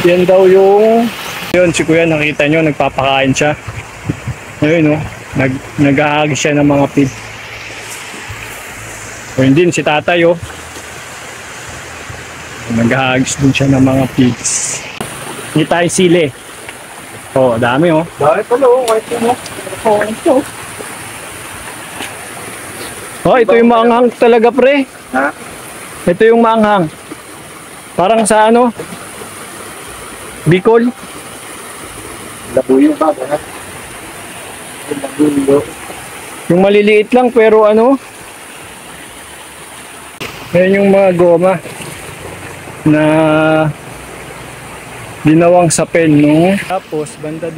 Yan daw yung... Yun, si kuya, nakita nyo, nagpapakain siya. Ayun, no? Nag-aagis siya ng mga pig. Ayun din, si tatay, oh. Nag-aagis din siya ng mga pigs. Hindi tayo sili. Oh, dami, oh. Dahil pala, oh. Kahit yun, oh. Oh, ito. Oh, ito yung maanghang talaga, pre. Ha? Ito yung maanghang. Parang sa ano? Bicol. Labuyo ba? Labuyo. Yung maliliit lang pero ano? Ayan yung mga goma na ginawang sapin, no? Tapos banda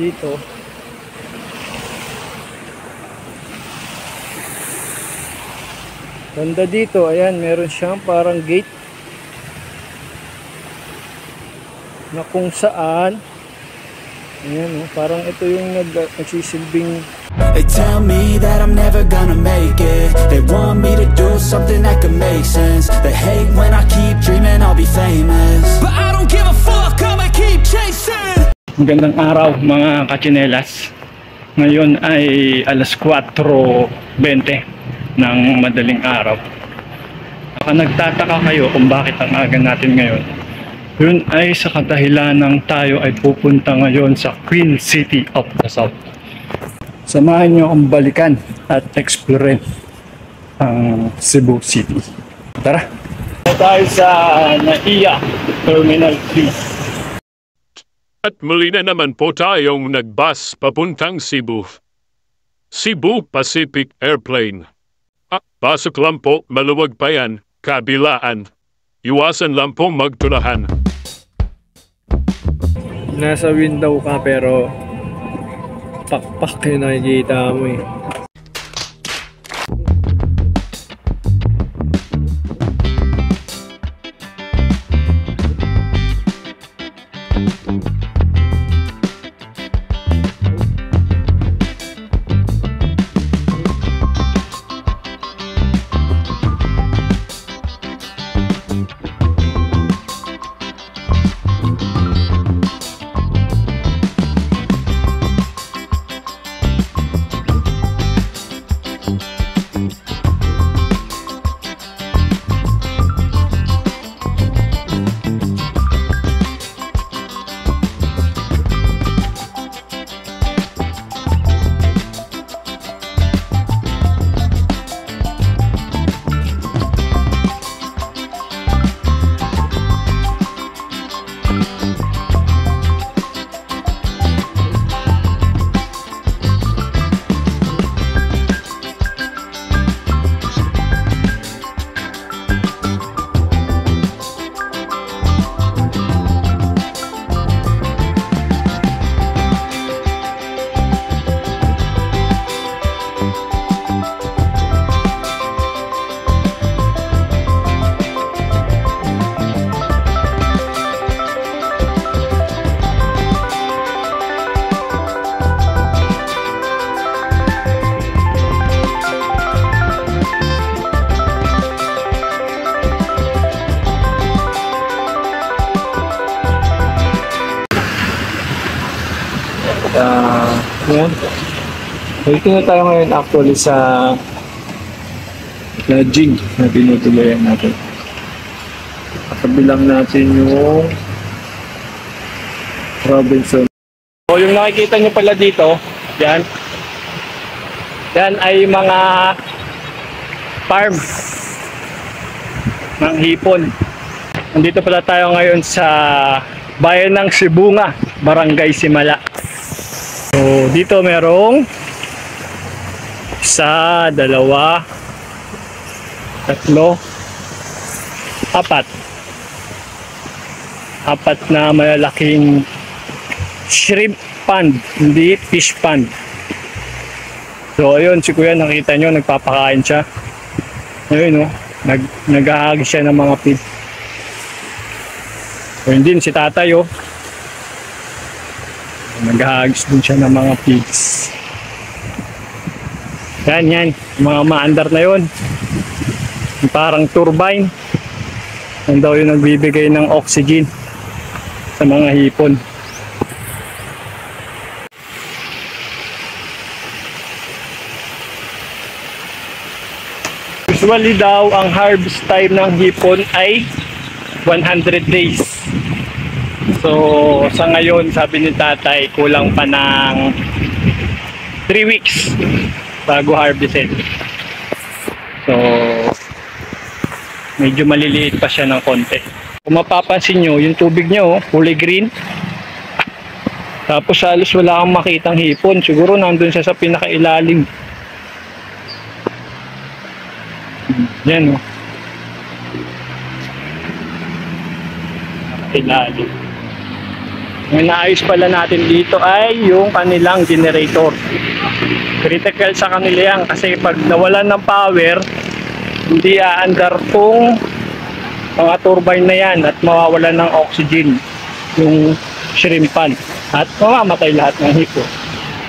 dito ayan, meron siyang parang gate na kung saan ayan, no? Parang ito yung nagsisilbing. They tell me that I'm never gonna make it. They want me to do something that could make sense. They hate when I keep dreaming I'll be famous, but I don't give a fuck, I'ma keep chasing. Magandang araw mga kachinelas. Ngayon ay alas 4:20 ng madaling araw. Baka nagtataka kayo kung bakit ang aga natin ngayon. Yun ay sa kadahilanang tayo ay pupunta ngayon sa Queen City of the South. Samahan nyo akong balikan at explore ang Cebu City. Tara! Tayo sa NAIA Terminal 3. At muli na naman po tayong nagbus papuntang Cebu. Cebu Pacific Airplane. Pasok lang po, maluwag pa yan, kabilaan. Iwasan lang po magtulahan. Nasa window ka pero pakpak yung nakikita mo eh. Yan. Dito na tayo ngayon actually sa lodging na tinutuloyan natin. Kabilang natin yung Robinson. So yung nakikita nyo pala dito, yan. Yan ay mga farm ng hipon. Nandito pala tayo ngayon sa bayan ng Sibunga, Barangay Simala. So dito merong 1, 2, 3, 4, 4 na malalaking shrimp pond, hindi fish pond. So ayun, si kuya, nakita nyo, nagpapakain siya. Ayun, no? Nag-aagis siya ng mga pig. Ayun din, si tatay, oh. Nag-aagis din siya ng mga pigs. Yan, mga maandar na yun. Parang turbine. Yan daw yung nagbibigay ng oxygen sa mga hipon. Usually daw ang harvest time ng hipon ay 100 days. So sa ngayon sabi ni tatay kulang pa ng 3 weeks bago harvested. So medyo maliliit pa siya ng konti. Kung mapapansin nyo, yung tubig nyo kulay green. Tapos halos wala kang makitang hipon. Siguro nandun siya sa pinakailalim. Yan o. Ilalim. Ang naayos pala natin dito ay yung kanilang generator. Critical sa kanila yan kasi pag nawalan ng power, hindi aandar tong mga turbine na yan at mawawalan ng oxygen yung shrimpan at mamamatay lahat ng hipon.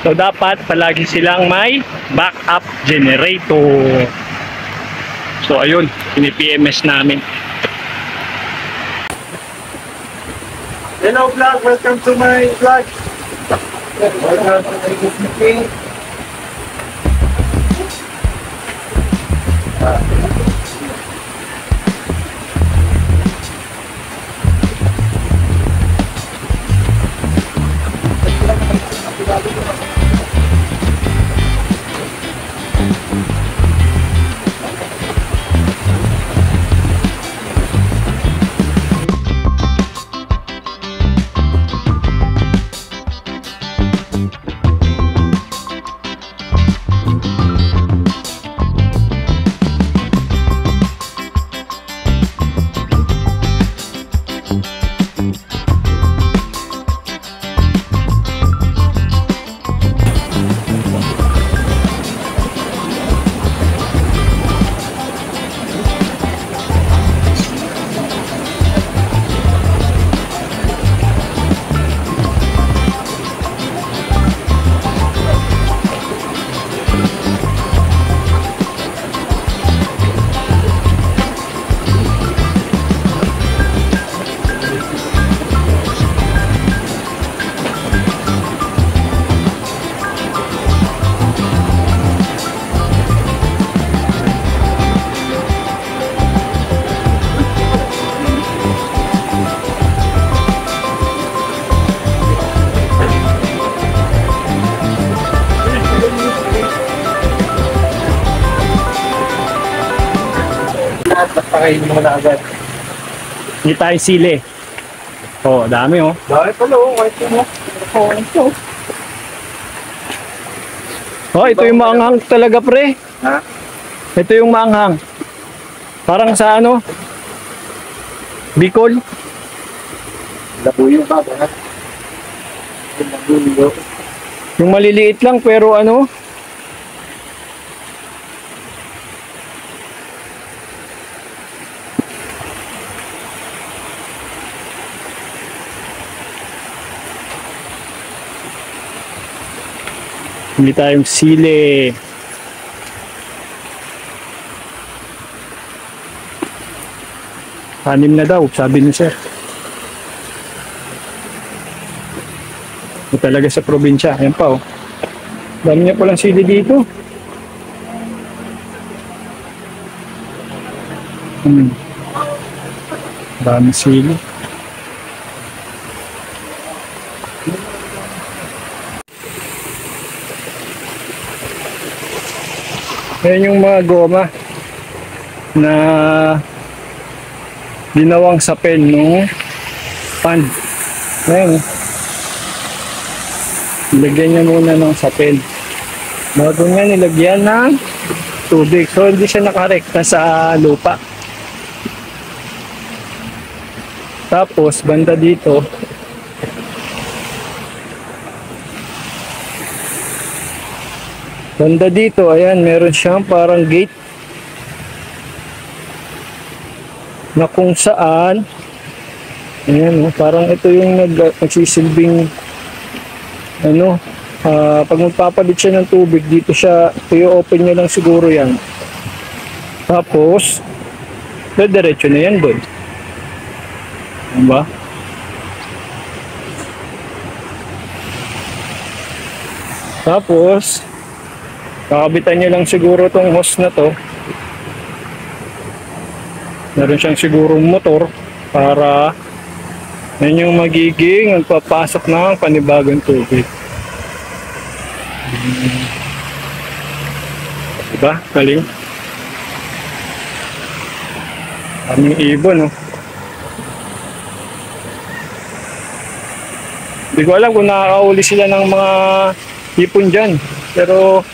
So dapat palagi silang may backup generator. So ayun, ini-PMS namin. Hello vlog, welcome to my vlog. Welcome to my cooking. Pakainin mo na agad. Hindi tayo sili. Oh, dami oh. Dahil pala, kahit mo. Ito. Oh, ito yung maanghang talaga pre. Ha? Ito yung maanghang. Parang sa ano? Bicol. Labuyo ba? Labuyo. Yung maliliit lang pero ano? Hindi tayong sili. Anim na daw, sabi ni sir. Ito talaga sa probinsya. Ayan pa oh. Dami niya palang sili dito. Dami sili. Ayan yung mga goma na ginawang sapin ng pan. Ayan. Nilagyan niya muna ng sapin. Bago nga nilagyan ng tubig. So hindi siya nakarekta sa lupa. Tapos banda dito, ayan, meron siyang parang gate na kung saan, ayan, parang ito yung nagsisilbing ano, pag magpapalit siya ng tubig, dito siya, i-open niya lang siguro yan. Tapos, diretso na yan doon. Diba? Tapos, kakabitan nyo lang siguro tong hose na to. Meron siyang sigurong motor para yan yung magiging magpapasok ng panibagong tubig. Diba? Galing. Aming ibon, no? Hindi ko alam kung nakakauli sila ng mga hipon dyan. Pero,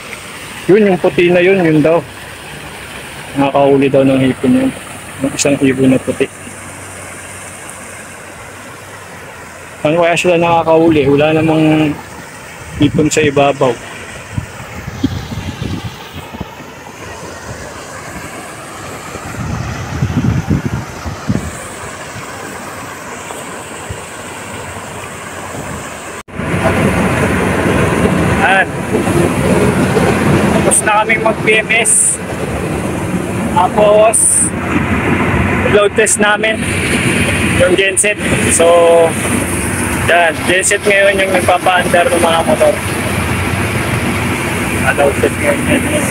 yun, yung puti na yun, yun daw. Nakakauli daw ng hipon yun. Ng isang ibon na puti. Ano kaya sila nakakauli? Wala namang hipon sa ibabaw. Ayan. Tapos na kaming mag-PMS. Tapos load test namin yung genset. So yan, genset ngayon yung nagpapaandar ng mga motor. Load test ngayon yan.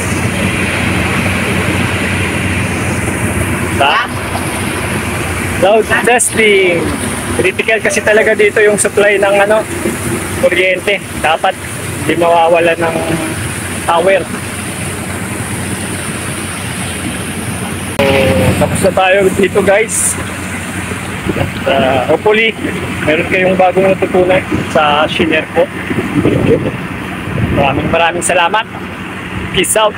Load testing. Critical kasi talaga dito yung supply ng kuryente. Dapat hindi mawawala ng power. Tapos na tayo dito guys. Hopefully meron kayong bagong natutunan sa Shiner ko. Maraming salamat. Peace out.